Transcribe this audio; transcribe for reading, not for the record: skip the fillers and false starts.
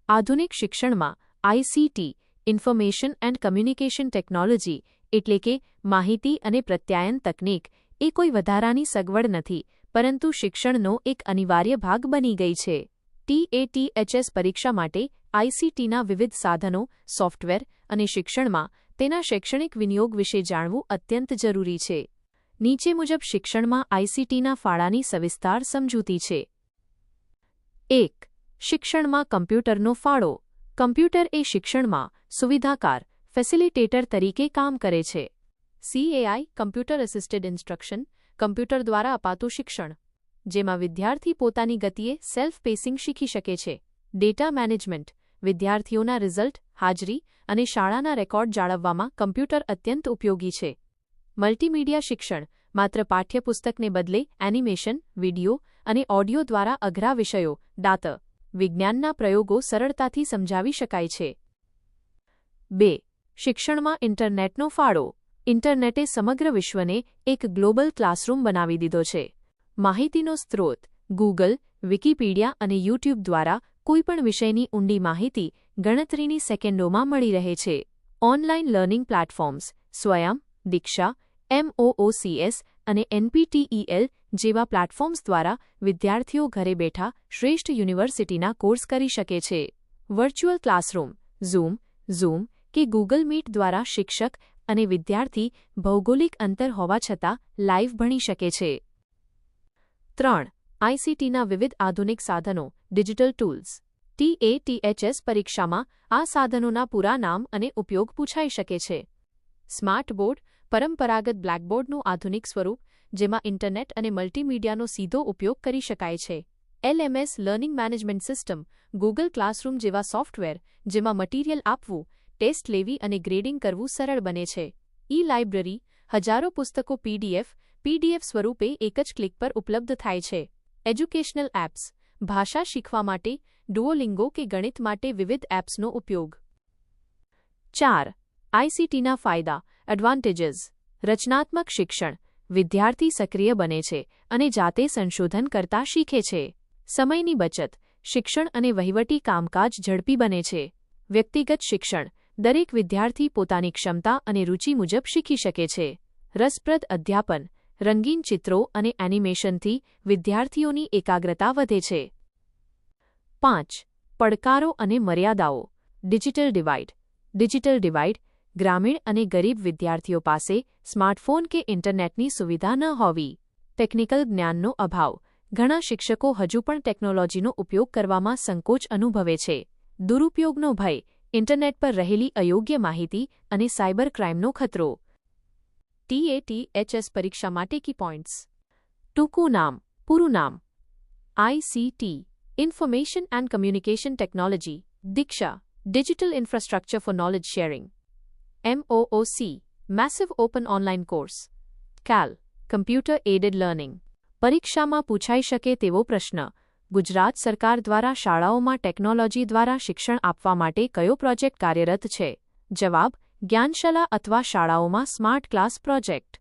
આધુનિક શિક્ષણમાં ICT information and communication technology એટલે કે માહિતી અને પ્રત્યાયન તકનીક એ કોઈ વધારાની સગવડ નથી, પરંતુ શિક્ષણનો એક અનિવાર્ય ભાગ બની ગઈ છે. TATHS પરીક્ષા માટે આઈસીટીના વિવિધ સાધનો, સોફ્ટવેર અને શિક્ષણમાં તેના શૈક્ષણિક વિનિયોગ વિશે જાણવું અત્યંત જરૂરી છે. નીચે મુજબ શિક્ષણમાં આઈસીટીના ફાળાની સવિસ્તાર સમજૂતી છે. 1. શિક્ષણમાં કમ્પ્યુટરનો ફાળો. કમ્પ્યુટર એ શિક્ષણમાં સુવિધાકાર ફેસિલિટેટર તરીકે કામ કરે છે. CAI કમ્પ્યુટર અસિસ્ટેડ ઇન્સ્ટ્રક્શન કમ્પ્યુટર દ્વારા અપાતું શિક્ષણ, જેમાં વિદ્યાર્થી પોતાની ગતિએ સેલ્ફ પેસિંગ શીખી શકે છે. ડેટા મેનેજમેન્ટ વિદ્યાર્થીઓના રિઝલ્ટ, હાજરી અને શાળાના રેકોર્ડ જાળવવામાં કમ્પ્યુટર અત્યંત ઉપયોગી છે. મલ્ટીમીડિયા શિક્ષણ માત્ર પાઠ્યપુસ્તકને બદલે એનિમેશન, વિડિયો અને ઓડિયો દ્વારા અઘરા વિષયો, દાંત, વિજ્ઞાનના પ્રયોગો સરળતાથી સમજાવી શકાય છે. 2. શિક્ષણમાં ઇન્ટરનેટનો ફાળો. ઇન્ટરનેટે સમગ્ર વિશ્વને એક ગ્લોબલ ક્લાસરૂમ બનાવી દીધો છે. માહિતીનો સ્ત્રોત ગૂગલ, વિકિપીડિયા અને યુટ્યુબ દ્વારા કોઈપણ વિષયની ઊંડી માહિતી ગણતરીની સેકન્ડોમાં મળી રહે છે. ઓનલાઇન લર્નિંગ પ્લેટફોર્મ્સ સ્વયં, દીક્ષા, MOOCs અને NPTEL જેવા પ્લેટફોર્મ્સ દ્વારા વિદ્યાર્થીઓ ઘરે બેઠા શ્રેષ્ઠ યુનિવર્સિટીના કોર્સ કરી શકે છે. વર્ચ્યુઅલ ક્લાસરૂમ ઝૂમ કે ગૂગલ મીટ દ્વારા શિક્ષક અને વિદ્યાર્થી ભૌગોલિક અંતર હોવા છતાં લાઇવ ભણી શકે છે. 3. આઈસીટીના વિવિધ આધુનિક સાધનો, ડિજિટલ ટૂલ્સ. TATHS પરીક્ષામાં આ સાધનોના પૂરા નામ અને ઉપયોગ પૂછાઈ શકે છે. સ્માર્ટ બોર્ડ પરંપરાગત બ્લેકબોર્ડનું આધુનિક સ્વરૂપ, જેમાં ઇન્ટરનેટ અને મલ્ટીમીડિયાનો સીધો ઉપયોગ કરી શકાય છે. LMS learning management system Google classroom જેવા સોફ્ટવેર, જેમાં મટીરિયલ આપવું, ટેસ્ટ લેવી અને ગ્રેડિંગ કરવું સરળ બને છે. લાઇબ્રેરી હજારો પુસ્તકો PDF સ્વરૂપે એક જ ક્લિક પર ઉપલબ્ધ થાય છે. એજ્યુકેશનલ એપ્સ ભાષા શીખવા માટે ડુઓલિંગો કે ગણિત માટે વિવિધ એપ્સનો ઉપયોગ. 4. આઈસીટીના ફાયદા એડવાન્ટેજીસ. રચનાત્મક શિક્ષણ વિદ્યાર્થી સક્રિય બને છે અને જાતે સંશોધન કરતા શીખે છે. સમયની બચત શિક્ષણ અને વહીવટી કામકાજ ઝડપી બને છે. વ્યક્તિગત શિક્ષણ દરેક વિદ્યાર્થી પોતાની ક્ષમતા અને રુચિ મુજબ શીખી શકે છે. રસપ્રદ અધ્યાપન રંગીન ચિત્રો અને એનિમેશનથી વિદ્યાર્થીઓની એકાગ્રતા વધે છે. 5. પડકારો અને મર્યાદાઓ. ડિજિટલ ડિવાઇડ ગ્રામીણ અને ગરીબ વિદ્યાર્થીઓ પાસે સ્માર્ટફોન કે ઇન્ટરનેટની સુવિધા ન હોવી. ટેકનિકલ જ્ઞાનનો અભાવ ઘણા શિક્ષકો હજુ પણ ટેકનોલોજીનો ઉપયોગ કરવામાં સંકોચ અનુભવે છે. દુરુપયોગનો ભય ઇન્ટરનેટ પર રહેલી અયોગ્ય માહિતી અને સાયબર ક્રાઇમનો ખતરો. TATHS પરીક્ષા માટે કી પોઇન્ટ્સ. ટૂંકું નામ, પૂરું નામ. ICT information and communication technology. Diksha digital infrastructure four knowledge sharing. MOOC massive open online course. CAL computer aided learning. પરીક્ષામાં પૂછાઈ શકે તેવો પ્રશ્ન. ગુજરાત સરકાર દ્વારા શાળાઓમાં ટેકનોલોજી દ્વારા શિક્ષણ આપવા માટે કયો પ્રોજેક્ટ કાર્યરત છે? જવાબ જ્ઞાનશાલા અથવા શાળાઓમાં સ્માર્ટ ક્લાસ પ્રોજેક્ટ.